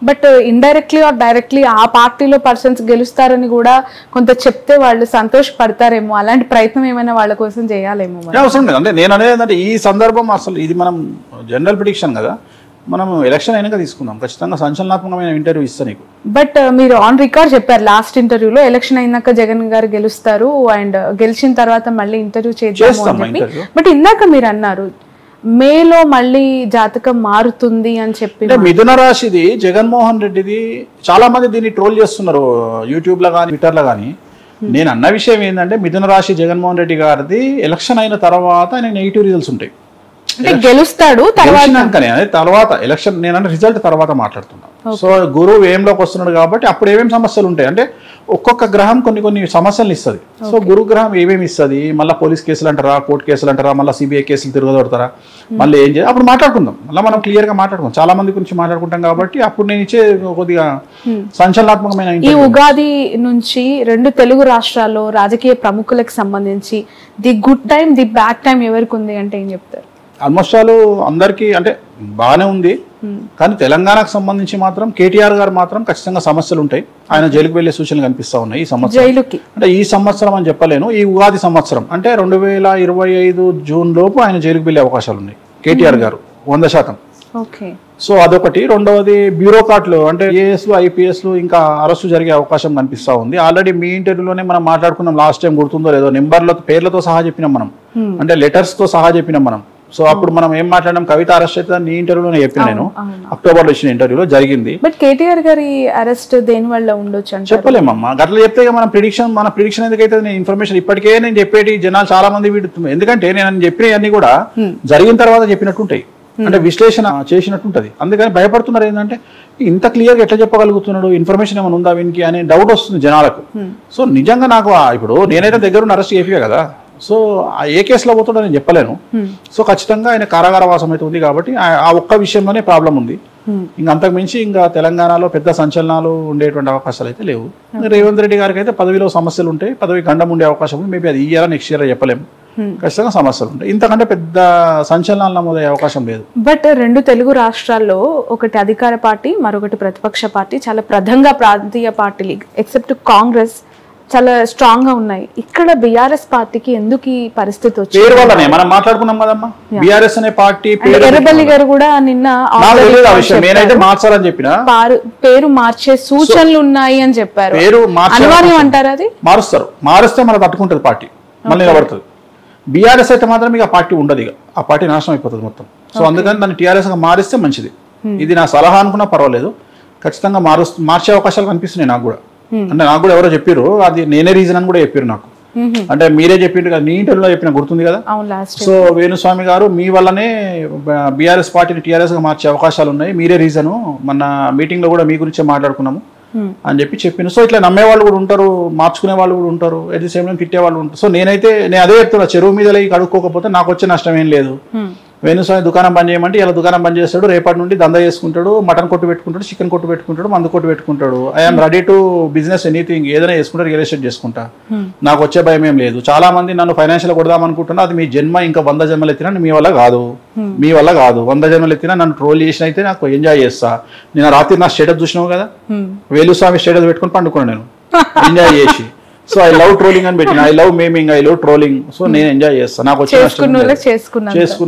But indirectly are directly ఆ పార్టీలో persons గెలుస్తారని కూడా కొంత చెప్తే వాళ్ళు సంతోషపడతారేమో, అలాంటి ప్రయత్నం ఏమైనా వాళ్ళ కోసం చేయాలేమో. అవసరం లేదు. అంటే నేను అనేది ఏంటంటే ఈ సందర్భం అసలు ఇది మనం జనరల్ ప్రిడిక్షన్ కదా, మనం ఎలక్షన్ అయినాక తీసుకుందాం. ఖచ్చితంగా సంచలనాత్మకమైన ఇంటర్వ్యూ ఇస్తా నీకు. బట్ మీరు ఆన్ రికార్డ్ చెప్పారు లాస్ట్ ఇంటర్వ్యూలో ఎలక్షన్ అయినాక జగన్ గారు గెలుస్తారు అండ్ గెలిచిన తర్వాత మళ్ళీ ఇంటర్వ్యూ చేద్దాం. బట్ ఇందాక మీరు అన్నారు మేలో మళ్ళీ జాతకం మారుతుంది అని చెప్పి. మిథున రాశిది జగన్మోహన్ రెడ్డిది చాలా మంది దీన్ని ట్రోల్ చేస్తున్నారు యూట్యూబ్ లో కానీ ట్విట్టర్ లో కానీ. నేను అన్న విషయం ఏంటంటే మిథున రాశి జగన్మోహన్ రెడ్డి గారిది ఎలక్షన్ అయిన తర్వాత ఆయన నెగిటివ్ రిజల్ట్స్ ఉంటాయి. గెలుస్తాడు తర్వాత ఎలక్షన్ నేనంటే రిజల్ట్ తర్వాత మాట్లాడుతున్నా. సో గురువు ఏంలోకి వస్తున్నాడు కాబట్టి అప్పుడు ఏమేమి సమస్యలు ఉంటాయి అంటే ఒక్కొక్క గ్రహం కొన్ని సమస్యలు ఇస్తుంది. సో గురు గ్రహం ఏమేమి ఇస్తుంది, మళ్ళీ పోలీస్ కేసులు అంటారా, కోర్టు కేసులు అంటారా, మళ్ళీ సిబిఐ కేసులు తిరగదొడతారా, మళ్ళీ ఏం చేయాలి అప్పుడు మాట్లాడుకుందాం. మళ్ళీ మనం క్లియర్ గా మాట్లాడుకుందాం, చాలా మంది గురించి మాట్లాడుకుంటాం కాబట్టి అప్పుడు నేను ఇచ్చే కొద్దిగా సంచలనాత్మకమైన. ఈ ఉగాది నుంచి 2 తెలుగు రాష్ట్రాల్లో రాజకీయ ప్రముఖులకు సంబంధించి the good time the bad time ఎవరికి ఉంది అంటే ఏం చెప్తారు? ఆల్మోస్ట్ ఆల్ అందరికీ అంటే బాగానే ఉంది, కానీ తెలంగాణకు సంబంధించి మాత్రం కేటీఆర్ గారు మాత్రం ఖచ్చితంగా సమస్యలు ఉంటాయి. ఆయన జైలుకు వెళ్లే సూచనలు కనిపిస్తా ఉన్నాయి ఈ సంవత్సరం. అంటే ఈ సంవత్సరం అని చెప్పలేను, ఈ ఉగాది సంవత్సరం అంటే 2025 జూన్ లోపు ఆయన జైలుకు వెళ్లే అవకాశాలు ఉన్నాయి కేటీఆర్ గారు 100%. సో అదొకటి. రెండవది బ్యూరోక్రాట్లు అంటే ఏఎస్లు ఐపీఎస్లు ఇంకా అరెస్టు జరిగే అవకాశం కనిపిస్తా ఉంది. ఆల్రెడీ మీ ఇంటర్వ్యూలోనే మనం మాట్లాడుకున్నాం, లాస్ట్ టైం గుర్తుందో లేదో, నెంబర్లతో పేర్లతో సహా చెప్పినాం మనం, అంటే లెటర్స్ తో సహా చెప్పినాం మనం. సో అప్పుడు మనం ఏం మాట్లాడడం, కవిత అరెస్ట్ అయితే నీ ఇంటర్వ్యూలోనే చెప్పిన, నేను అక్టోబర్ లో ఇచ్చిన ఇంటర్వ్యూలో జరిగింది. బట్ కేటీఆర్ గారి అరెస్ట్ దేని వల్ల ఉండొచ్చు అంటే చెప్పలేమమ్మా. గట్ల చెప్తే మన ప్రిడిక్షన్ ఎందుకైతే నేను ఇన్ఫర్మేషన్ ఇప్పటికే నేను చెప్పేటి జనాలు చాలా మంది వీడుతుంది. ఎందుకంటే నేను చెప్పినవన్నీ కూడా జరిగిన తర్వాత చెప్పినట్టుంటాయి, అంటే విశ్లేషణ చేసినట్టుంటది. అందుకని భయపడుతున్నారు ఏంటంటే ఇంత క్లియర్ గా ఎట్లా చెప్పగలుగుతున్నాడు, ఇన్ఫర్మేషన్ ఏమైనా ఉందా వీనికి అనే డౌట్ వస్తుంది జనాలకు. సో నిజంగా నాకు ఇప్పుడు నేనైతే దగ్గర అరెస్ట్ చేపియా కదా, సో ఏ కేసులో పోతుండో నేను చెప్పలేను. సో ఖచ్చితంగా ఆయన కారాగార వాసం అయితే ఉంది కాబట్టి ఆ ఒక్క విషయంలోనే ప్రాబ్లం ఉంది. ఇంకా అంతకు మించి ఇంకా తెలంగాణలో పెద్ద సంచలనాలు ఉండేటువంటి అవకాశాలు అయితే లేవు. రేవంత్ రెడ్డి గారికి అయితే పదవిలో సమస్యలు ఉంటాయి, పదవి గండం ఉండే అవకాశం ఉంది. మేబీ అది ఈ ఇయర్ నెక్స్ట్ ఇయర్ చెప్పలేము, ఖచ్చితంగా సమస్యలు ఉంటాయి. ఇంతకంటే పెద్ద సంచలనాలు నమోదయ్యే అవకాశం లేదు. బట్ 2 తెలుగు రాష్ట్రాల్లో ఒకటి అధికార పార్టీ, మరొకటి ప్రతిపక్ష పార్టీ, చాలా ప్రధానంగా ప్రాంతీయ పార్టీలు ఎక్సెప్ట్ కాంగ్రెస్ చాలా స్ట్రాంగ్ గా ఉన్నాయి. ఇక్కడ బీఆర్ఎస్ పార్టీకి ఎందుకు ఈ పరిస్థితి వచ్చింది? పేరు వల్లనే మనం మాట్లాడుకున్నాం కదమ్మా, బీఆర్ఎస్ అనే పార్టీ ఎర్రబెల్లి గారు కూడా నిన్న నేనైతే మార్చాలని చెప్పిన పేరు మార్చే సూచనలు ఉన్నాయి అని చెప్పారు. పేరు అనివార్యం అంటారు, అది మారుస్తారు, మారుస్తే మనం తట్టుకుంటది పార్టీ, మళ్ళీ నిలబడుతుంది. బీఆర్ఎస్ అయితే మాత్రం ఇక పార్టీ ఉండదు, ఇక ఆ పార్టీ నాశనం అయిపోతుంది మొత్తం. సో అందుకని దాన్ని టీఆర్ఎస్ గా మారిస్తే మంచిది. ఇది నా సలహా అనుకున్నా పర్వాలేదు, ఖచ్చితంగా మార్చే అవకాశాలు కనిపిస్తున్నాయి నాకు కూడా. అంటే నాకు కూడా ఎవరో చెప్పారు, అది నేనే రీజన్ అని కూడా చెప్పారు నాకు. అంటే మీరే చెప్పిండ్రు కదా, నీ ఇంటర్వ్యూలో చెప్పిన గుర్తుంది కదా. సో వేణుస్వామి గారు మీ వల్లనే బీఆర్ఎస్ పార్టీని టీఆర్ఎస్ గా మార్చే అవకాశాలు ఉన్నాయి, మీరే రీజను, మన మీటింగ్ లో కూడా మీ గురించే మాట్లాడుకున్నాము అని చెప్పిన. సో ఇట్లా నమ్మే వాళ్ళు కూడా ఉంటారు, మార్చుకునే వాళ్ళు కూడా ఉంటారు, ఎట్ ది సేమ్ టైం తిట్టే వాళ్ళు ఉంటారు. సో నేను అదే చెప్తున్నా, చెరువు మీద కడుక్కోకపోతే నాకు వచ్చే నష్టం ఏం లేదు. వేణుస్వామి దుకాణం బంద్ చేయమంటే ఇలా దుకాణం బంద్ చేస్తాడు, రేపటి నుండి దందా చేసుకుంటాడు, మటన్ కొట్టు పెట్టుకుంటాడు, చికెన్ కొట్టు పెట్టుకుంటాడు, మందు కొట్టు పెట్టుకుంటాడు. I'm ready to business anything, ఏదైనా చేసుకుంటారు, రియల్ ఎస్టేట్ చేసుకుంటా, నాకు వచ్చే భయం ఏం లేదు. చాలా మంది నన్ను ఫైనాన్షియల్ కొడదాం అనుకుంటున్నా, అది మీ జన్మ ఇంకా 100 జన్మలు ఎత్తినా మీ వల్ల కాదు, 100 జన్మలు ఎత్తినా నన్ను ట్రోల్ చేసిన అయితే నాకు ఎంజాయ్ చేస్తా. నేను రాత్రి నా స్టేటస్ చూసినావు కదా, వేణుస్వామి స్టేటస్ పెట్టుకుని పండుకున్నాను నేను ఎంజాయ్ చేసి. సో ఐ లవ్ ట్రోలింగ్ అని పెట్టిన, I love meming, I love trolling. So నేను ఎంజాయ్ చేస్తాను, నాకు వచ్చే చేసుకున్న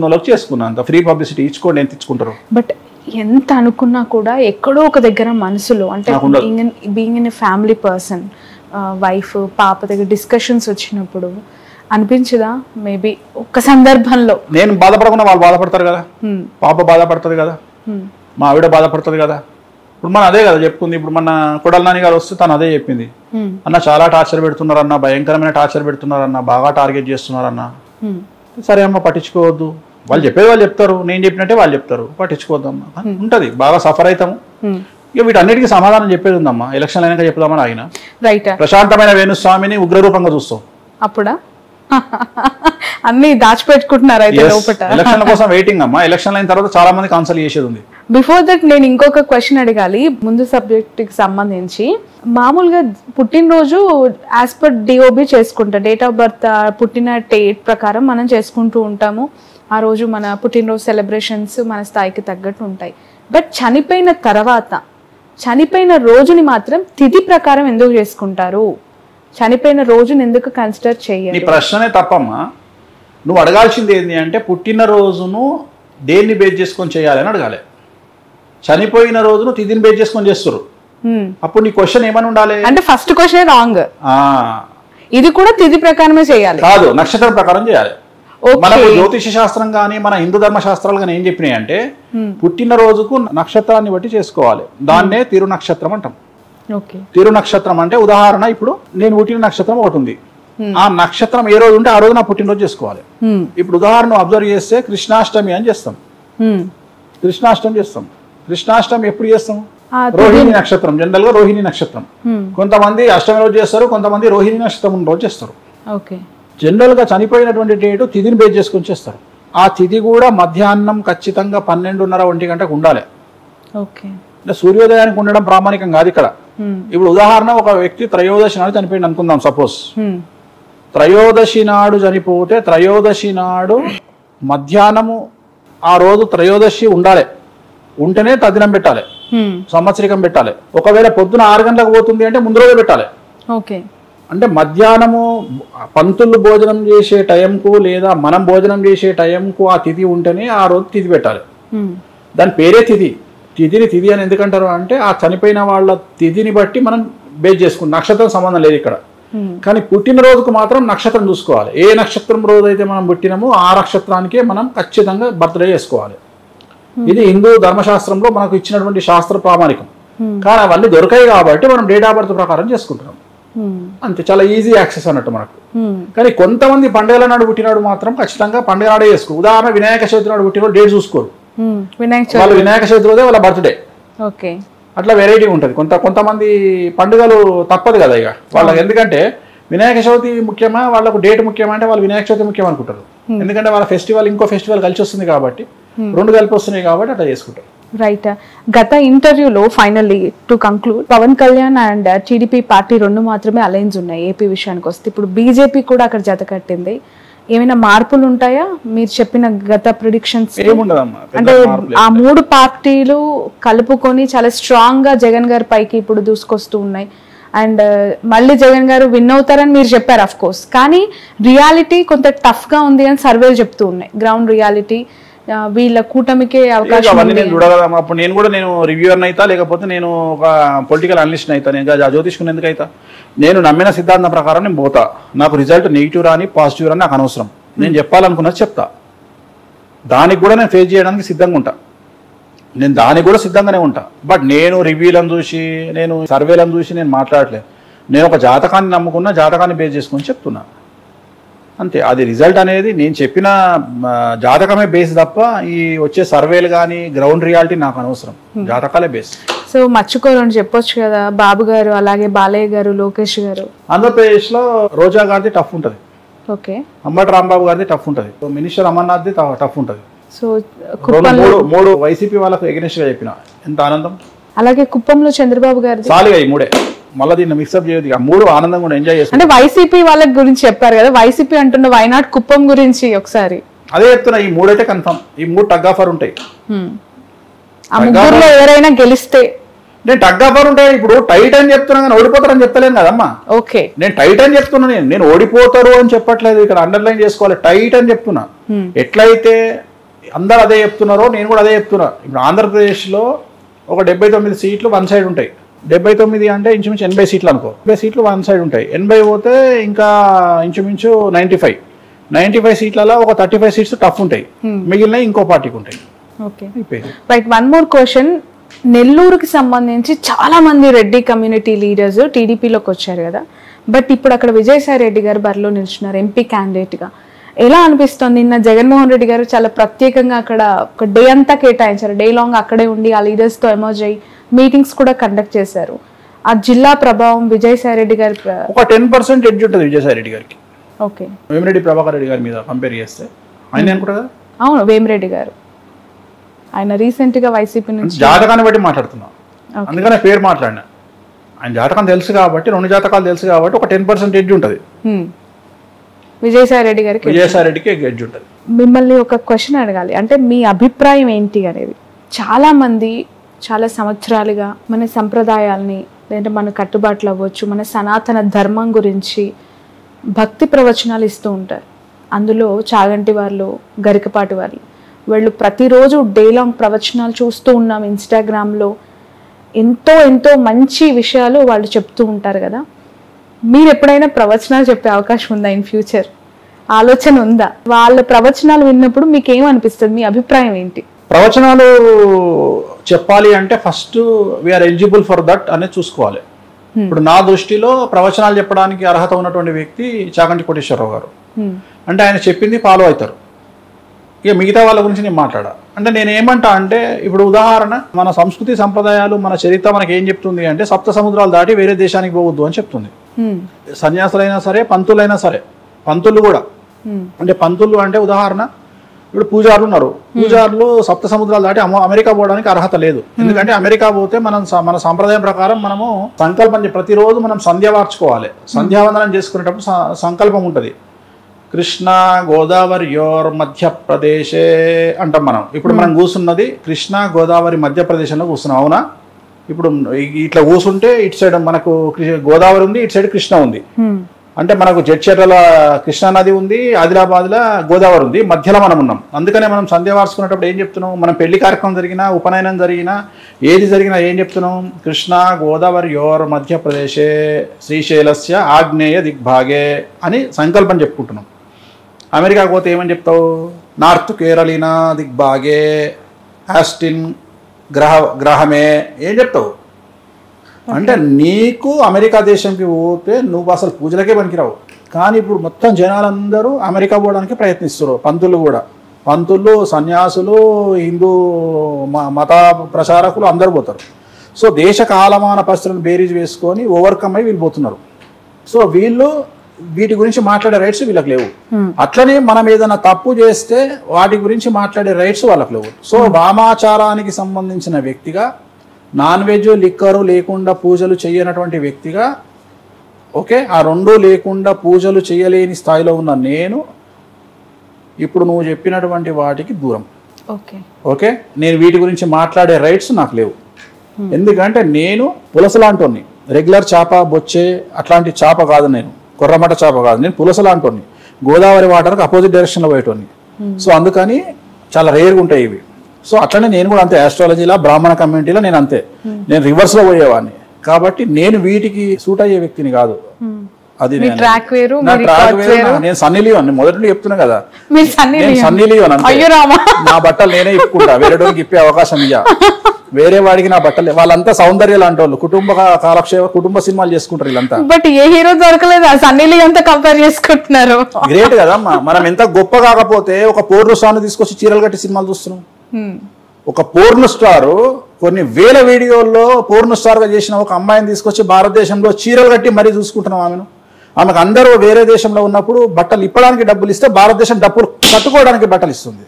వాళ్ళకి చేసుకున్నా, అంత ఫ్రీ పబ్లిసిటీ ఇచ్చుకోండి, ఎంత ఇచ్చుకుంటారు. బట్ ఎంత అనుకున్నా కూడా ఎక్కడో ఒక దగ్గర మనసులో అంటే being in family person, wife పాప దగ్గర డిస్కషన్స్ వచ్చినప్పుడు అనిపించదా మేబీ ఒక్క సందర్భంలో? నేను బాధపడకుండా వాళ్ళు బాధపడతారు కదా, పాప బాధపడుతుంది కదా, మా ఆవిడ బాధపడుతుంది కదా. ఇప్పుడు మనం అదే కదా చెప్పుకుంది. ఇప్పుడు మన కొడాల నాని గారు వస్తే తను అదే చెప్పింది, అన్న చాలా టార్చర్ పెడుతున్నారన్న, భయంకరమైన టార్చర్ పెడుతున్నారన్న, బాగా టార్గెట్ చేస్తున్నారన్న. సరే అమ్మ పట్టించుకోవద్దు, వాళ్ళు చెప్పేది వాళ్ళు చెప్తారు, నేను చెప్పినట్టే వాళ్ళు చెప్తారు, పట్టించుకోవద్దమ్మా ఉంటది, బాగా సఫర్ అవుతాము. ఇక వీటన్నిటికీ సమాధానం చెప్పేది ఉందమ్మా, ఎలక్షన్ అయినాక చెప్దామని ఆయన. ప్రశాంతమైన వేణుస్వామిని ఉగ్రరూపంగా చూస్తాం, అప్పుడా అన్ని దాచిపెట్టుకుంటున్నారు అయితే లోపల. ఎలక్షన్ కోసం వెయిటింగ్ అమ్మా, ఎలక్షన్ అయిన తర్వాత చాలా మంది కాన్సల్ చేసేది ఉంది. బిఫోర్ దట్ నేను ఇంకొక క్వశ్చన్ అడగాలి ముందు సబ్జెక్ట్ కి సంబంధించి. మామూలుగా పుట్టినరోజు యాజ్ పర్ డిఓబి చేసుకుంటాం, డేట్ ఆఫ్ బర్త్ పుట్టిన డేట్ ప్రకారం మనం చేసుకుంటూ ఉంటాము. ఆ రోజు మన పుట్టినరోజు సెలబ్రేషన్స్ మన స్థాయికి తగ్గట్టు ఉంటాయి. బట్ చనిపోయిన తర్వాత చనిపోయిన రోజుని మాత్రం తిథి ప్రకారం ఎందుకు చేసుకుంటారు? చనిపోయిన రోజుని ఎందుకు కన్సిడర్ చేయాలి? నీ ప్రశ్ననే తప్పమ్మా. నువ్వు అడగాల్సింది ఏంటి అంటే పుట్టినరోజును దేన్ని బేస్ చేసుకొని చేయాలని అడగాలి. చనిపోయిన రోజును తిథిని బేస్ చేసుకొని చేస్తారు. అప్పుడు నీ క్వశ్చన్ ఏమని ఉండాలి అంటే ఫస్ట్ క్వశ్చన్ రాంగ్. ఇది కూడా తిథి ప్రకారమే చేయాలి కాదు, నక్షత్రం ప్రకారం చేయాలి. మనకు జ్యోతిష శాస్త్రం కానీ మన హిందూ ధర్మ శాస్త్రాలు కానీ ఏం చెప్పినాయి అంటే పుట్టినరోజుకు నక్షత్రాన్ని బట్టి చేసుకోవాలి. దాన్నే తిరు నక్షత్రం అంటాం. తిరు నక్షత్రం అంటే ఉదాహరణ, ఇప్పుడు నేను పుట్టిన నక్షత్రం ఒకటి ఉంది, ఆ నక్షత్రం ఏ రోజు ఉంటే ఆ రోజు నా పుట్టినరోజు చేసుకోవాలి. ఇప్పుడు ఉదాహరణ అబ్జర్వ్ చేస్తే కృష్ణాష్టమి అని చేస్తాం. కృష్ణాష్టమి చేస్తాం. కృష్ణాష్టమి ఎప్పుడు చేస్తాం? రోహిణి నక్షత్రం, జనరల్ గా రోహిణి నక్షత్రం. కొంతమంది అష్టమి రోజు చేస్తారు, కొంతమంది రోహిణి నక్షత్రం రోజు చేస్తారు. జనరల్ గా చనిపోయినటువంటి డేటు తిథిని బేస్ చేసుకొని చేస్తారు. ఆ తిథి కూడా మధ్యాహ్నం ఖచ్చితంగా 12:30-1 గంటకు ఉండాలి. సూర్యోదయానికి ఉండడం ప్రామాణికం కాదు ఇక్కడ. ఇప్పుడు ఉదాహరణ, ఒక వ్యక్తి త్రయోదశి నాడు చనిపోయింది అనుకుందాం. సపోజ్ త్రయోదశి నాడు చనిపోతే త్రయోదశి నాడు మధ్యాహ్నము ఆ రోజు త్రయోదశి ఉండాలి. ఉంటేనే తద్దినం పెట్టాలి, సంవత్సరికం పెట్టాలి. ఒకవేళ పొద్దున 6 గంటలకు పోతుంది అంటే ముందు రోజే పెట్టాలి. అంటే మధ్యాహ్నము పంతులు భోజనం చేసే టైంకు లేదా మనం భోజనం చేసే టైంకు ఆ తిథి ఉంటేనే ఆ రోజు తిథి పెట్టాలి. దాని పేరే తిథి. తిథిని తిథి అని ఎందుకంటారు అంటే ఆ చనిపోయిన వాళ్ళ తిథిని బట్టి మనం బేస్ చేసుకుంటాం. నక్షత్రం సంబంధం లేదు ఇక్కడ. కానీ పుట్టినరోజుకు మాత్రం నక్షత్రం చూసుకోవాలి. ఏ నక్షత్రం రోజు అయితే మనం పుట్టినామో ఆ నక్షత్రానికే మనం ఖచ్చితంగా బర్త్డే చేసుకోవాలి. ఇది హిందూ ధర్మశాస్త్రంలో మనకు ఇచ్చినటువంటి శాస్త్ర ప్రామాణికం. కానీ అవన్నీ దొరకాయి కాబట్టి మనం డేట్ ఆఫ్ బర్త్ ప్రకారం చేసుకుంటున్నాం. అంతే, చాలా ఈజీ యాక్సెస్ అన్నట్టు మనకు. కానీ కొంతమంది పండుగల నాడు పుట్టినాడు మాత్రం ఖచ్చితంగా పండుగ నాడే చేసుకో. ఉదాహరణ, వినాయక చవితి నాడు పుట్టిన డేట్ చూసుకోరు. వాళ్ళు వినాయక చవితి రోజే వాళ్ళ బర్త్డే. అట్లా వెరైటీ ఉంటుంది. కొంతమంది పండుగలు తప్పదు కదా ఇక వాళ్ళకి. ఎందుకంటే వినాయక చవితి ముఖ్యమా, వాళ్ళకు డేట్ ముఖ్యమా అంటే వాళ్ళు వినాయక చవితి ముఖ్యం అనుకుంటారు. ఎందుకంటే వాళ్ళ ఫెస్టివల్ ఇంకో ఫెస్టివల్ కలిసి వస్తుంది కాబట్టి, రెండు కలిపి వస్తున్నాయి కాబట్టి అట్లా చేసుకుంటారు. రైట్. గత ఇంటర్వ్యూలో finally to conclude, Pawan Kalyan and TDP party రెండు మాత్రమే అలయన్స్ ఉన్నాయి ఏపీ విషయానికి వస్తే. ఇప్పుడు బీజేపీ కూడా అక్కడ జత కట్టింది. ఏమైనా మార్పులు ఉంటాయా మీరు చెప్పిన గత ప్రిడిక్షన్స్? అంటే ఆ 3 పార్టీలు కలుపుకొని చాలా స్ట్రాంగ్ గా జగన్ గారి పైకి ఇప్పుడు దూసుకొస్తూ ఉన్నాయి. అండ్ మళ్ళీ జగన్ గారు విన్ అవుతారని మీరు చెప్పారు అఫ్ కోర్స్. కానీ రియాలిటీ కొంత టఫ్ గా ఉంది అని సర్వేలు చెప్తూ ఉన్నాయి. గ్రౌండ్ రియాలిటీ వీళ్ళ కూటమికే అవకాశం. అప్పుడు నేను రివ్యూయర్ అయితా, లేకపోతే నేను ఒక పొలిటికల్ అనలిస్ట్ అయితా, నేను జ్యోతిష్కుని ఎందుకు అయితా? నేను నమ్మిన సిద్ధాంతం ప్రకారం నేను పోతా. నాకు రిజల్ట్ నెగిటివ్ రాని పాజిటివ్ రాని నాకు అనవసరం. నేను చెప్పాలనుకున్నది చెప్తా. దానికి కూడా నేను ఫేస్ చేయడానికి సిద్ధంగా ఉంటా. నేను దానికి కూడా సిద్ధంగానే ఉంటా. బట్ నేను రివ్యూలను చూసి, నేను సర్వేలను చూసి నేను మాట్లాడలేదు. నేను ఒక జాతకాన్ని నమ్ముకున్న, జాతకాన్ని బేస్ చేసుకుని చెప్తున్నా అంతే. అది రిజల్ట్ అనేది నేను చెప్పిన జాతకమే బేస్ తప్ప ఈ వచ్చే సర్వేలు కానీ గ్రౌండ్ రియాలిటీ నాకు అనవసరం. జాతకాలే బేస్. సో మర్చిపోరని చెప్పొచ్చు కదా బాబు గారు, అలాగే బాలయ్య గారు, లోకేష్ గారు. ఆంధ్రప్రదేశ్ లో రోజా గారిది టఫ్ ఉంటుంది. ఓకే. అంబటి రాంబాబు గారిది టఫ్ ఉంటుంది. మినిస్టర్ అమర్నాథ్ది టఫ్ ఉంటుంది. సో మూడు వైసీపీ వాళ్ళకు ఎగనెస్ట్ గా చెప్పిన ఎంత ఆనందం. అలాగే కుప్పంలో చంద్రబాబు గారు చాలుగా ఈ 3 మళ్ళీ దీన్ని మిక్సప్ చేయదు. 3 ఆనందంగా కూడా ఎంజాయ్ చేస్తాం. అంటే వైసీపీ వాళ్ళ గురించి చెప్పారు కదా, వైసీపీ అంటున్న వైనాట్ కుప్పం గురించి ఒకసారి అదే చెప్తున్నా. ఈ 3 అయితే కన్ఫర్మ్. ఈ 3 టగ్ ఆఫర్ ఉంటాయి. ఆ ముగ్గురులో ఎవరైనా గెలిస్తే నేను టగ్ ఆఫర్ ఉంటాయి. ఇప్పుడు టైట్ అని చెప్తున్నా కానీ ఓడిపోతారని చెప్తలేను కదమ్మా. ఓకే, నేను టైట్ అని చెప్తున్నా. నేను ఓడిపోతారు అని చెప్పట్లేదు. ఇక్కడ అండర్లైన్ చేసుకోవాలి. టైట్ అని చెప్తున్నా. ఎట్లయితే అందరు అదే చెప్తున్నారో నేను కూడా అదే చెప్తున్నా. ఇప్పుడు ఆంధ్రప్రదేశ్లో ఒక 79 సీట్లు వన్ సైడ్ ఉంటాయి. 79 అంటే ఇంచుమించు 80 సీట్లు అనుకో. 80 సీట్లు వన్ సైడ్ ఉంటాయి. 80 పోతే ఇంకా ఇంచుమించు 95 సీట్లలో ఒక 35 సీట్స్ టఫ్ ఉంటాయి. మిగిలిన ఇంకో పార్టీకి ఉంటాయి. Okay, right. One more question. నెల్లూరుకి సంబంధించి చాలా మంది రెడ్డి కమ్యూనిటీ లీడర్స్ టీడీపీలోకి వచ్చారు కదా, బట్ ఇప్పుడు అక్కడ విజయసాయి రెడ్డి గారు బరిలో నిల్చున్నారు ఎంపీ క్యాండిడేట్ గా. ఎలా అనిపిస్తుంది? నిన్న జగన్మోహన్ రెడ్డి గారు చాలా ప్రత్యేకంగా అక్కడ ఒక డే అంతా కేటాయించారు. డే లాంగ్ అక్కడే ఉండి ఆ లీడర్స్ తో ఎమర్జ్ అయ్యి మీటింగ్స్ కూడా కండక్ట్ చేశారు. ఆ జిల్లా ప్రభావం విజయసాయి రెడ్డి గారి ఒక 10% ఎడ్జ్ ఉంటుంది విజయసాయి రెడ్డి గారికి. ఓకే, వేమిరెడ్డి ప్రభాకర్ రెడ్డి గారి మీద కంపేర్ చేస్తే ఆయన అనుకుంటా కదా. అవును, వేమిరెడ్డి గారు ఆయన రీసెంట్ గా వైసీపీ నుంచి జాతకాన్ని బట్టి మాట్లాడుతున్నా, అందుకనే పేరు మాట్లాడినా. ఆయన జాతకం తెలుసు కాబట్టి, 2 జాతకాలు తెలుసు కాబట్టి ఒక 10% ఎడ్జ్ ఉంటుంది విజయసాయి రెడ్డికి ఎడ్జ్ ఉంటుంది. మిమ్మల్ని ఒక క్వశ్చన్ అడగాలి, అంటే మీ అభిప్రాయం ఏంటి అనేది. చాలా మంది చాలా సంవత్సరాలుగా మన సంప్రదాయాల్ని లేదంటే మన కట్టుబాట్లు అవ్వచ్చు, మన సనాతన ధర్మం గురించి భక్తి ప్రవచనాలు ఇస్తూ ఉంటారు. అందులో చాగంటి వాళ్ళు, గరికపాటి వాళ్ళు ప్రతిరోజు డే లాంగ్ ప్రవచనాలు చూస్తూ ఉన్నాం. ఇన్స్టాగ్రామ్లో ఎంతో మంచి విషయాలు వాళ్ళు చెప్తూ ఉంటారు కదా. మీరు ఎప్పుడైనా ప్రవచనాలు చెప్పే అవకాశం ఉందా ఇన్ ఫ్యూచర్? ఆలోచన ఉందా? వాళ్ళ ప్రవచనాలు విన్నప్పుడు మీకు ఏమనిపిస్తుంది? మీ అభిప్రాయం ఏంటి? ప్రవచనాలు చెప్పాలి అంటే first we are eligible for that అనేది చూసుకోవాలి. ఇప్పుడు నా దృష్టిలో ప్రవచనాలు చెప్పడానికి అర్హత ఉన్నటువంటి వ్యక్తి చాగంటి కోటేశ్వరరావు గారు. అంటే ఆయన చెప్పింది ఫాలో అవుతారు. ఇక మిగతా వాళ్ళ గురించి నేను మాట్లాడా. అంటే నేను ఏమంటా అంటే, ఇప్పుడు ఉదాహరణ, మన సంస్కృతి సంప్రదాయాలు, మన చరిత్ర మనకి ఏం చెప్తుంది అంటే, సప్త సముద్రాలు దాటి వేరే దేశానికి పోవద్దు అని చెప్తుంది. సన్యాసులైనా సరే, పంతులైనా సరే, పంతులు కూడా. అంటే పంతులు అంటే ఉదాహరణ, ఇప్పుడు పూజారులు ఉన్నారు. పూజారులు సప్త సముద్రాలు దాటి అమెరికా పోవడానికి అర్హత లేదు. ఎందుకంటే అమెరికా పోతే మన సాంప్రదాయం ప్రకారం మనము సంకల్పం ప్రతిరోజు మనం సంధ్య వార్చుకోవాలి. సంధ్యావందనం చేసుకునేటప్పుడు సంకల్పం ఉంటుంది. కృష్ణ గోదావరియోర్ మధ్యప్రదేశే అంటాం మనం. ఇప్పుడు మనం కూర్చున్నది కృష్ణ గోదావరి మధ్యప్రదేశ్లో కూర్చున్నాం, అవునా? ఇప్పుడు ఇట్లా కూర్చుంటే ఇటు సైడ్ మనకు గోదావరి ఉంది, ఇటు సైడ్ కృష్ణ ఉంది. అంటే మనకు జడ్చర్ల కృష్ణా నది ఉంది, ఆదిలాబాద్లో గోదావరి ఉంది, మధ్యలో మనం ఉన్నాం. అందుకనే మనం సంధ్య వార్చుకునేటప్పుడు ఏం చెప్తున్నాం? మనం పెళ్లి కార్యక్రమం జరిగినా, ఉపనయనం జరిగినా, ఏది జరిగినా ఏం చెప్తున్నాం? కృష్ణ గోదావరియోర్ మధ్యప్రదేశే శ్రీశైలస్య ఆగ్నేయ దిగ్భాగే అని సంకల్పం చెప్పుకుంటున్నాం. అమెరికాకు పోతే ఏమని చెప్తావు? నార్త్ కేరళీనా దిగ్భాగే ఆస్టిన్ గ్రహమే ఏం చెప్తావు? అంటే నీకు అమెరికా దేశంకి పోతే నువ్వు అసలు పూజలకే పనికిరావు. కానీ ఇప్పుడు మొత్తం జనాలందరూ అమెరికా పోవడానికి ప్రయత్నిస్తారు. పంతులు కూడా, పంతులు, సన్యాసులు, హిందూ మత ప్రచారకులు అందరూ పోతారు. సో దేశ కాలమాన పరిస్థితులను బేరీజ్ వేసుకొని ఓవర్కమ్ అయి వీళ్ళు పోతున్నారు. సో వీటి గురించి మాట్లాడే రైట్స్ వీళ్ళకి లేవు. అట్లనే మనం ఏదైనా తప్పు చేస్తే వాటి గురించి మాట్లాడే రైట్స్ వాళ్ళకి లేవు. సో వామాచారానికి సంబంధించిన వ్యక్తిగా, నాన్ వెజ్ లిక్కరు లేకుండా పూజలు చేయనటువంటి వ్యక్తిగా, ఓకే, ఆ రెండూ లేకుండా పూజలు చేయలేని స్థాయిలో ఉన్న నేను ఇప్పుడు నువ్వు చెప్పినటువంటి వాటికి దూరం. ఓకే, నేను వీటి గురించి మాట్లాడే రైట్స్ నాకు లేవు. ఎందుకంటే నేను పులసలాంటోని, రెగ్యులర్ చేప, బొచ్చే అట్లాంటి చేప కాదు, నేను కొర్రమట చేప కాదు, నేను పులసలాంటోని, గోదావరి వాటర్కి అపోజిట్ డైరెక్షన్లో పోయేటోని. సో అందుకని చాలా రేర్గా ఉంటాయి ఇవి. సో అట్లనే నేను కూడా అంతే, ఆస్ట్రాలజీలో బ్రాహ్మణ కమ్యూనిటీలో నేను అంతే, నేను రివర్స్లో పోయేవాడిని. కాబట్టి నేను వీటికి సూట్ అయ్యే వ్యక్తిని కాదు. అది నేను సన్నీ లియోన్ మొదటి చెప్తున్నా కదా, నేను సన్నీ లియోన్ అంటే నా బట్టలు నేనే ఇప్పుకుంటా, వేరేటోకి ఇప్పే అవకాశం ఇయ్యా. వేరే వాడికి నా బట్టలు, వాళ్ళంతా సౌందర్య లాంటి వాళ్ళు, కుటుంబ కాలక్షేమ, కుటుంబ సినిమాలు చేసుకుంటారు వీళ్ళంతా. బట్ ఏ హీరో దొరకలేదు, సన్నీ లియోన్ తో కంపేర్ చేసుకుంటున్నారు. గ్రేట్ కదమ్మా. మనం ఎంత గొప్ప కాకపోతే ఒక పోర్ను స్టార్ తీసుకొచ్చి చీరలు కట్టి సినిమాలు చూస్తున్నాం. ఒక పోర్ను స్టార్ కొన్ని వేల వీడియోల్లో పోర్ను స్టార్ గా చేసిన ఒక అమ్మాయిని తీసుకొచ్చి భారతదేశంలో చీరలు కట్టి మరీ చూసుకుంటున్నాం ఆమెను. ఆమెకు అందరూ వేరే దేశంలో ఉన్నప్పుడు బట్టలు ఇప్పడానికి డబ్బులు ఇస్తే భారతదేశం డబ్బులు కట్టుకోవడానికి బట్టలు ఇస్తుంది.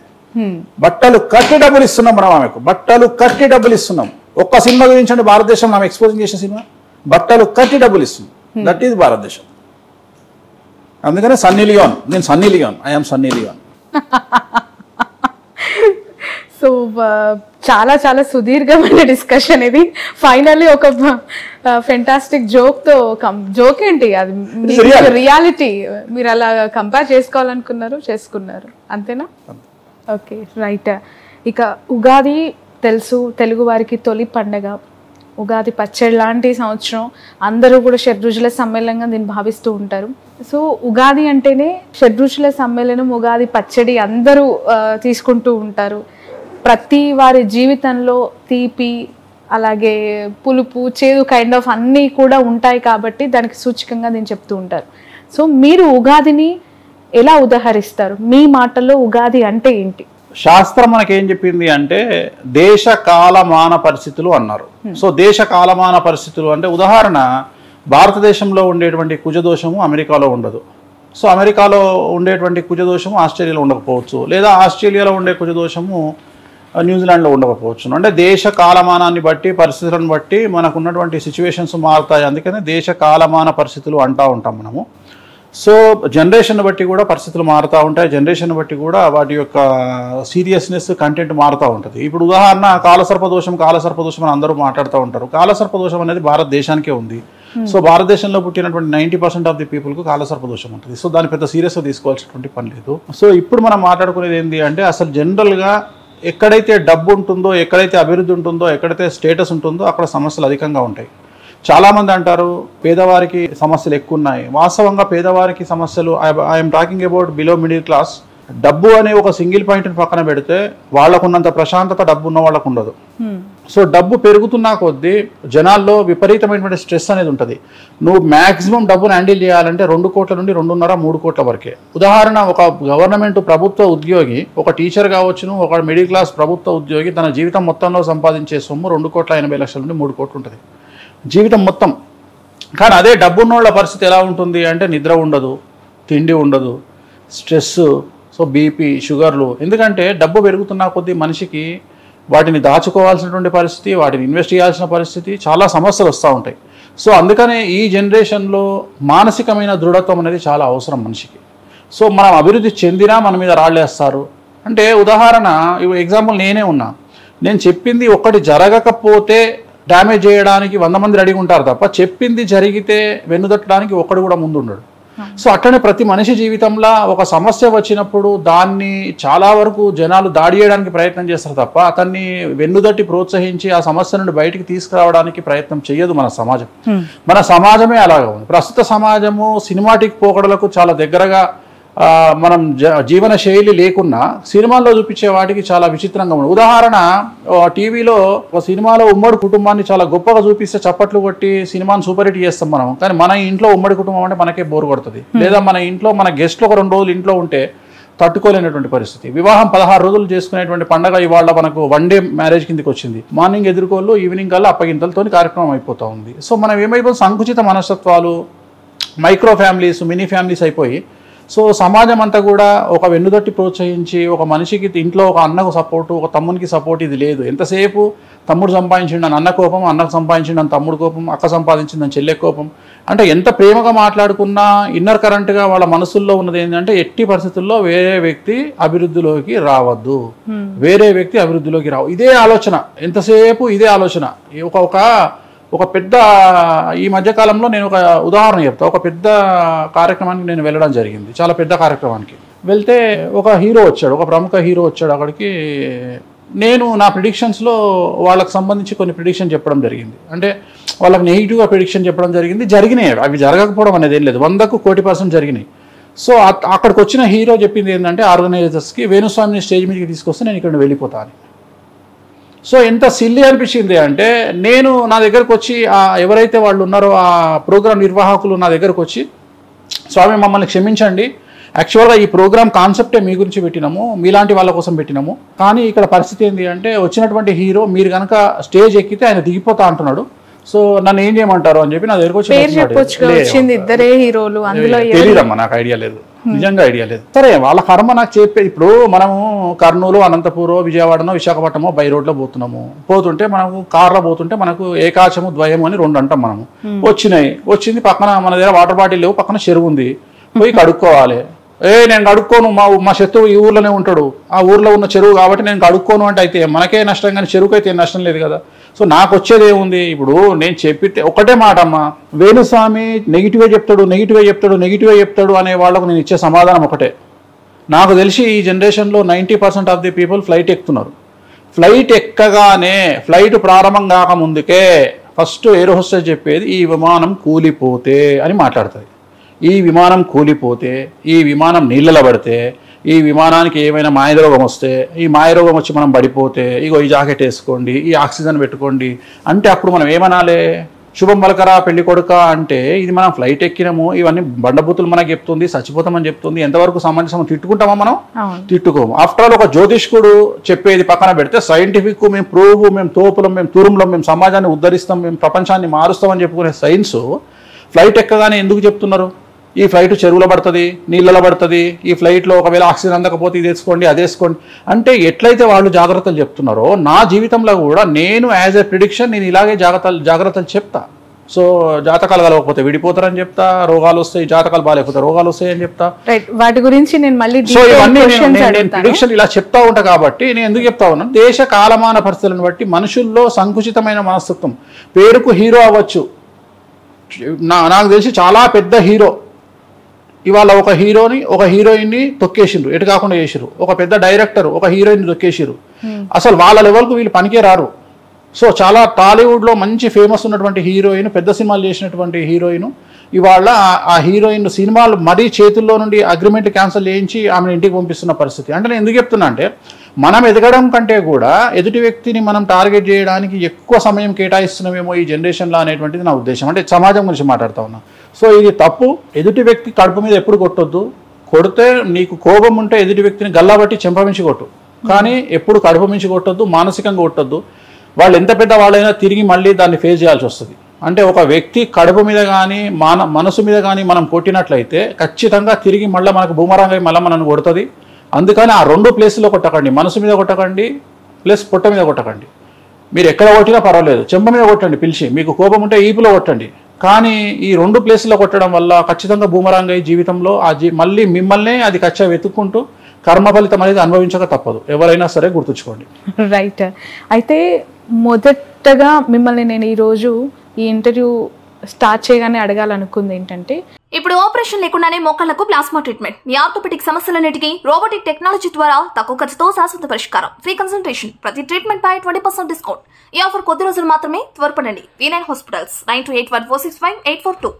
బట్టలు కట్టి డబ్బులు ఇస్తున్నాం మనం ఆమెకు, బట్టలు కట్టి డబ్బులు ఇస్తున్నాం. ఒక్క సినిమా గురించి భారతదేశంలో ఆమె ఎక్స్పోజింగ్ చేసిన సినిమా బట్టలు కట్టి డబ్బులు ఇస్తుంది. దట్ ఈజ్ భారతదేశం. అందుకనే సన్నీ లియోన్, నేను Sunny Leone, I'm Sunny Leone. So చాలా చాలా సుదీర్ఘమైన డిస్కషన్ ఇది. ఫైనల్లీ ఒక ఫెంటాస్టిక్ జోక్ ఏంటి అది, రియాలిటీ మీరు అలా కంపేర్ చేసుకున్నారు అంతేనా? Okay, right. ఇక ఉగాది తెలుసు, తెలుగు వారికి తొలి పండగ. ఉగాది పచ్చడి లాంటి సంవత్సరం, అందరూ కూడా షడ్రుచుల సమ్మేళనంగా దీన్ని భావిస్తూ ఉంటారు. సో ఉగాది అంటేనే షడ్రుచుల సమ్మేళనం, ఉగాది పచ్చడి అందరూ తీసుకుంటూ ఉంటారు. ప్రతి వారి జీవితంలో తీపి, అలాగే పులుపు, చేదు కైండ్ ఆఫ్ అన్నీ కూడా ఉంటాయి కాబట్టి దానికి సూచకంగా దీన్ని చెప్తూ ఉంటారు. సో మీరు ఉగాదిని ఎలా ఉదాహరిస్తారు? మీ మాటల్లో ఉగాది అంటే ఏంటి? శాస్త్రం మనకేం చెప్పింది అంటే దేశ కాలమాన పరిస్థితులు అన్నారు. సో దేశ కాలమాన పరిస్థితులు అంటే ఉదాహరణ, భారతదేశంలో ఉండేటువంటి కుజదోషము అమెరికాలో ఉండదు. సో అమెరికాలో ఉండేటువంటి కుజదోషము ఆస్ట్రేలియాలో ఉండకపోవచ్చు, లేదా ఆస్ట్రేలియాలో ఉండే కుజదోషము న్యూజిలాండ్లో ఉండకపోవచ్చు. అంటే దేశ కాలమానాన్ని బట్టి, పరిస్థితులను బట్టి మనకు ఉన్నటువంటి సిచ్యువేషన్స్ మారుతాయి. అందుకనే దేశ కాలమాన పరిస్థితులు అంటూ ఉంటాం మనము. సో జనరేషన్ బట్టి కూడా పరిస్థితులు మారుతూ ఉంటాయి, జనరేషన్ బట్టి కూడా వాటి యొక్క సీరియస్నెస్ కంటెంట్ మారుతూ ఉంటుంది. ఇప్పుడు ఉదాహరణ కాలసర్పదోషం అని అందరూ మాట్లాడుతూ ఉంటారు. కాలసర్పదోషం అనేది భారతదేశానికే ఉంది. సో భారతదేశంలో పుట్టినటువంటి 90% ఆఫ్ ది పీపుల్కు కాలసర్పదోషం ఉంటుంది. సో దాన్ని పెద్ద సీరియస్గా తీసుకోవాల్సినటువంటి పని లేదు. సో ఇప్పుడు మనం మాట్లాడుకునేది ఏంటి అంటే అసలు జనరల్గా ఎక్కడైతే డబ్బు ఉంటుందో, ఎక్కడైతే అభివృద్ధి ఉంటుందో, ఎక్కడైతే స్టేటస్ ఉంటుందో అక్కడ సమస్యలు అధికంగా ఉంటాయి. చాలామంది అంటారు పేదవారికి సమస్యలు ఎక్కువ ఉన్నాయి. వాస్తవంగా పేదవారికి సమస్యలు, I'm talking about below middle class, డబ్బు అనే ఒక సింగిల్ పాయింట్ని పక్కన పెడితే వాళ్ళకున్నంత ప్రశాంతత డబ్బు ఉన్న వాళ్ళకు ఉండదు. సో డబ్బు పెరుగుతున్నా కొద్దీ జనాల్లో విపరీతమైనటువంటి స్ట్రెస్ అనేది ఉంటుంది. నువ్వు మ్యాక్సిమం డబ్బును హ్యాండిల్ చేయాలంటే 2 కోట్ల నుండి 2.5-3 కోట్ల వరకే. ఉదాహరణ, ఒక గవర్నమెంట్ ప్రభుత్వ ఉద్యోగి, ఒక టీచర్ కావచ్చును, ఒక మిడిల్ క్లాస్ ప్రభుత్వ ఉద్యోగి తన జీవితం మొత్తంలో సంపాదించే సొమ్ము 2,80,00,000 నుండి 3 కోట్లు ఉంటుంది జీవితం మొత్తం. కానీ అదే డబ్బున్నోళ్ళ పరిస్థితి ఎలా ఉంటుంది అంటే నిద్ర ఉండదు, తిండి ఉండదు, స్ట్రెస్, సో బీపీ, షుగర్లు. ఎందుకంటే డబ్బు పెరుగుతున్న కొద్దీ మనిషికి వాటిని దాచుకోవాల్సినటువంటి పరిస్థితి, వాటిని ఇన్వెస్ట్ చేయాల్సిన పరిస్థితి, చాలా సమస్యలు వస్తూ ఉంటాయి. సో అందుకనే ఈ జనరేషన్లో మానసికమైన దృఢత్వం అనేది చాలా అవసరం మనిషికి. సో మనం అభివృద్ధి చెందినా మన మీద రాళ్ళేస్తారు. అంటే ఉదాహరణ, ఎగ్జాంపుల్ నేనే ఉన్నా, నేను చెప్పింది ఒక్కటి జరగకపోతే డ్యామేజ్ చేయడానికి 100 మంది రెడీగా ఉంటారు తప్ప చెప్పింది జరిగితే వెన్నుదట్టడానికి ఒక్కడు కూడా ముందు ఉండడు. సో అట్లనే ప్రతి మనిషి జీవితంలో ఒక సమస్య వచ్చినప్పుడు దాన్ని చాలా వరకు జనాలు దాడి చేయడానికి ప్రయత్నం చేస్తారు తప్ప అతన్ని వెన్నుదట్టి ప్రోత్సహించి ఆ సమస్య నుండి బయటికి తీసుకురావడానికి ప్రయత్నం చేయదు మన సమాజం. మన సమాజమే అలాగా ఉంది. ప్రస్తుత సమాజము సినిమాటిక్ పోకడలకు చాలా దగ్గరగా మనం జీవన శైలి లేకున్నా సినిమాల్లో చూపించే వాటికి చాలా విచిత్రంగా ఉంది. ఉదాహరణ, టీవీలో ఒక సినిమాలో ఉమ్మడి కుటుంబాన్ని చాలా గొప్పగా చూపిస్తే చప్పట్లు కొట్టి సినిమాని సూపర్ హిట్ చేస్తాం మనం. కానీ మన ఇంట్లో ఉమ్మడి కుటుంబం అంటే మనకే బోర్ కొడుతుంది. లేదా మన ఇంట్లో మన గెస్ట్లు ఒక 2 రోజులు ఇంట్లో ఉంటే తట్టుకోలేనటువంటి పరిస్థితి. వివాహం 16 రోజులు చేసుకునేటువంటి పండగ ఇవాళ మనకు 1 డే మ్యారేజ్ కిందకి వచ్చింది. మార్నింగ్ ఎదుర్కోళ్ళు, ఈవినింగ్ కల్లా అప్పగింతలతో కార్యక్రమం అయిపోతూ ఉంది. సో మనం ఏమైపోతుంది, సంకుచిత మనస్తత్వాలు, మైక్రో ఫ్యామిలీస్, మినీ ఫ్యామిలీస్ అయిపోయి సో సమాజం అంతా కూడా ఒక వెన్నుదట్టి ప్రోత్సహించి ఒక మనిషికి ఇంట్లో ఒక అన్నకు సపోర్టు, ఒక తమ్మునికి సపోర్ట్ ఇది లేదు. ఎంతసేపు తమ్ముడు సంపాదించిండని అన్న కోపం, అన్నకు సంపాదించిండని తమ్ముడు కోపం, అక్క సంపాదించిందని చెల్లె కోపం. అంటే ఎంత ప్రేమగా మాట్లాడుకున్నా ఇన్నర్ కరెంట్గా వాళ్ళ మనసుల్లో ఉన్నది ఏంటంటే ఎట్టి పరిస్థితుల్లో వేరే వ్యక్తి అభివృద్ధిలోకి రావద్దు, వేరే వ్యక్తి అభివృద్ధిలోకి రావు. ఇదే ఆలోచన, ఎంతసేపు ఇదే ఆలోచన. ఒక పెద్ద, ఈ మధ్యకాలంలో నేను ఒక ఉదాహరణ చెప్తా. ఒక పెద్ద కార్యక్రమానికి నేను వెళ్ళడం జరిగింది. చాలా పెద్ద కార్యక్రమానికి వెళ్తే ఒక హీరో వచ్చాడు, ఒక ప్రముఖ హీరో వచ్చాడు అక్కడికి. నేను నా ప్రిడిక్షన్స్లో వాళ్ళకి సంబంధించి కొన్ని ప్రిడిక్షన్ చెప్పడం జరిగింది. అంటే వాళ్ళకి నెగిటివ్గా ప్రిడిక్షన్ చెప్పడం జరిగింది. జరిగినాయి, అవి జరగకపోవడం అనేది ఏం లేదు, 100కు 1,000% జరిగినాయి. సో అక్కడికి వచ్చిన హీరో చెప్పింది ఏంటంటే ఆర్గనైజర్స్కి, వేణుస్వామిని స్టేజ్ మీదకి తీసుకొస్తే నేను ఇక్కడ వెళ్ళిపోతాను. సో ఎంత సిల్లీ అనిపించింది అంటే, నేను నా దగ్గరకు వచ్చి ఎవరైతే వాళ్ళు ఉన్నారో ఆ ప్రోగ్రామ్ నిర్వాహకులు నా దగ్గరకు వచ్చి, స్వామి మమ్మల్ని క్షమించండి, యాక్చువల్గా ఈ ప్రోగ్రామ్ కాన్సెప్టే మీ గురించి పెట్టినాము, మీలాంటి వాళ్ళ కోసం పెట్టినాము. కానీ ఇక్కడ పరిస్థితి ఏంటి అంటే వచ్చినటువంటి హీరో మీరు కనుక స్టేజ్ ఎక్కితే ఆయన దిగిపోతా అంటున్నాడు. సో నన్ను ఏం చేయమంటారు అని చెప్పి నా దగ్గరకు వచ్చి, ఇద్దరే హీరోలు అందులో తెలియదమ్మా, నాకు ఐడియా లేదు, నిజంగా ఐడియా లేదు. సరే వాళ్ళ కర్మ నాకు చెప్పే. ఇప్పుడు మనము కర్నూలు, అనంతపూర్, విజయవాడనో, విశాఖపట్నమో బై రోడ్లో పోతుంటే మనకు కార్లో పోతుంటే మనకు ఏకాచము, ద్వయము అని 2 అంటాం మనము. వచ్చింది పక్కన మన దగ్గర వాటర్ బాటిల్ లేవు, పక్కన చెరువు ఉంది, పోయి కడుక్కోవాలి. నేను కడుక్కోను, మా శత్రువు ఈ ఊర్లోనే ఉంటాడు, ఆ ఊర్లో ఉన్న చెరువు కాబట్టి నేను కడుక్కోను అంటే అయితే మనకే నష్టం, కానీ చెరువుకి అయితే నష్టం లేదు కదా. సో నాకు వచ్చేది ఏముంది, ఇప్పుడు నేను చెప్పితే ఒకటే మాట అమ్మా, వేణుస్వామి నెగిటివ్గా చెప్తాడు అనే వాళ్ళకు నేను ఇచ్చే సమాధానం ఒకటే. నాకు తెలిసి ఈ జనరేషన్లో 90% ఆఫ్ ది పీపుల్ ఫ్లైట్ ఎక్కుతున్నారు. ఫ్లైట్ ఎక్కగానే, ఫ్లైట్ ప్రారంభం కాకముందుకే ఫస్ట్ ఎయిర్ హోస్టెస్ చెప్పేది ఈ విమానం కూలిపోతే అని మాట్లాడుతుంది. ఈ విమానం కూలిపోతే, ఈ విమానం నీళ్ళలో పడితే, ఈ విమానానికి ఏమైనా మాయరోగం వస్తే, ఈ మాయరోగం వచ్చి మనం పడిపోతే ఇగో ఈ జాకెట్ వేసుకోండి, ఈ ఆక్సిజన్ పెట్టుకోండి అంటే అప్పుడు మనం ఏమనాలి, శుభం పలకరా పెళ్లి కొడుక అంటే ఇది మనం ఫ్లైట్ ఎక్కినాము, ఇవన్నీ బండబూతులు మనకు చెప్తుంది, చచ్చిపోతామని చెప్తుంది. ఎంతవరకు సమంజసం, తిట్టుకుంటామా మనం? తిట్టుకోము. ఆఫ్టర్ ఆల్ ఒక జ్యోతిష్కుడు చెప్పేది పక్కన పెడితే సైంటిఫిక్, మేము ప్రూవ్, మేము తోపులం, మేము తురుములం, మేము సమాజాన్ని ఉద్ధరిస్తాం, మేము ప్రపంచాన్ని మారుస్తామని చెప్పుకునే సైన్స్ ఫ్లైట్ ఎక్కగానే ఎందుకు చెప్తున్నారు? ఈ ఫ్లైట్ చెరువులో పడుతుంది, నీళ్ళలో పడుతుంది, ఈ ఫ్లైట్లో ఒకవేళ ఆక్సిజన్ అందకపోతే ఇది వేసుకోండి, అది వేసుకోండి అంటే ఎట్లయితే వాళ్ళు జాగ్రత్తలు చెప్తున్నారో నా జీవితంలో కూడా నేను యాజ్ ఎ ప్రిడిక్షన్ నేను ఇలాగే జాగ్రత్తలు చెప్తా. సో జాతకాలు కలవకపోతే విడిపోతారని చెప్తా, రోగాలు వస్తాయి, జాతకాలు బాగాలేకపోతే రోగాలు వస్తాయి అని చెప్తా. వాటి గురించి నేను మళ్ళీ సో ఇవన్నీ నేను ప్రిడిక్షన్ ఇలా చెప్తా ఉంటా కాబట్టి నేను ఎందుకు చెప్తా ఉన్నాను, దేశ కాలమాన పరిస్థితులను బట్టి మనుషుల్లో సంకుచితమైన మనస్తత్వం. పేరుకు హీరో అవ్వచ్చు, నాకు తెలిసి చాలా పెద్ద హీరో ఇవాళ ఒక హీరోని ఒక హీరోయిన్ని తొక్కేసిండ్రు, ఎటు కాకుండా చేసిరు. ఒక పెద్ద డైరెక్టర్ ఒక హీరోయిన్ తొక్కేసిరు. అసలు వాళ్ళ లెవెల్కు వీళ్ళు పనికే రారు. సో చాలా టాలీవుడ్లో మంచి ఫేమస్ ఉన్నటువంటి హీరోయిన్, పెద్ద సినిమాలు చేసినటువంటి హీరోయిన్ ఇవాళ ఆ హీరోయిన్ సినిమాలు మరీ చేతుల్లో నుండి అగ్రిమెంట్ క్యాన్సిల్ చేయించి ఆమెను ఇంటికి పంపిస్తున్న పరిస్థితి. అంటే నేను ఎందుకు చెప్తున్నా అంటే, మనం ఎదగడం కంటే కూడా ఎదుటి వ్యక్తిని మనం టార్గెట్ చేయడానికి ఎక్కువ సమయం కేటాయిస్తున్నామేమో ఈ జనరేషన్లో అనేటువంటిది నా ఉద్దేశం. అంటే సమాజం గురించి మాట్లాడుతూ ఉన్నా. సో ఇది తప్పు. ఎదుటి వ్యక్తి కడుపు మీద ఎప్పుడు కొట్టొద్దు. కొడితే నీకు కోపం ఉంటే ఎదుటి వ్యక్తిని గల్లాబట్టి చెంపమించి కొట్టు, కానీ ఎప్పుడు కడుపు మించి కొట్టొద్దు, మానసికంగా కొట్టొద్దు. వాళ్ళు ఎంత పెద్ద వాళ్ళైనా తిరిగి మళ్ళీ దాన్ని ఫేస్ చేయాల్సి వస్తుంది. అంటే ఒక వ్యక్తి కడుపు మీద కానీ మనసు మీద కానీ మనం కొట్టినట్లయితే ఖచ్చితంగా తిరిగి మళ్ళీ మనకు బూమరాంగ్ అయి మళ్ళీ మనల్ని కొడుతుంది. అందుకని ఆ రెండు ప్లేస్లో కొట్టకండి, మనసు మీద కొట్టకండి ప్లస్ పొట్ట మీద కొట్టకండి. మీరు ఎక్కడ కొట్టినా పర్వాలేదు, చెంప మీద కొట్టండి పిలిచి, మీకు కోపం ఉంటే ఈపులో కొట్టండి. కానీ ఈ రెండు ప్లేస్లో కొట్టడం వల్ల ఖచ్చితంగా బూమరాంగ్ అయ్యి జీవితంలో మళ్ళీ మిమ్మల్నే అది ఖచ్చితంగా వెతుక్కుంటూ కర్మ ఫలితం అనేది అనుభవించక తప్పదు. ఎవరైనా సరే గుర్తుంచుకోండి. రైట్. అయితే మొదటగా మిమ్మల్ని నేను ఈరోజు ఈ ఇంటర్వ్యూ స్టార్ట్ చేయగానే అడగాలనుకుంది ఏంటంటే, ఇప్పుడు ఆపరేషన్ లేకుండానే మోకాళ్లకు ప్లాస్మా ట్రీట్మెంట్, మీ ఆర్థోపెటిక్ సమస్యలన్నిటికీ రోబోటిక్ టెక్నాలజీ ద్వారా తక్కువ ఖర్చుతో శాశ్వత పరిష్కారం, ఫ్రీ కన్సల్టేషన్, ప్రతి ట్రీట్మెంట్ పై 20% డిస్కౌంట్. ఈ ఆఫర్ కొద్ది రోజులు మాత్రమే, త్వరపడండి. V9 hospitals 9281465842.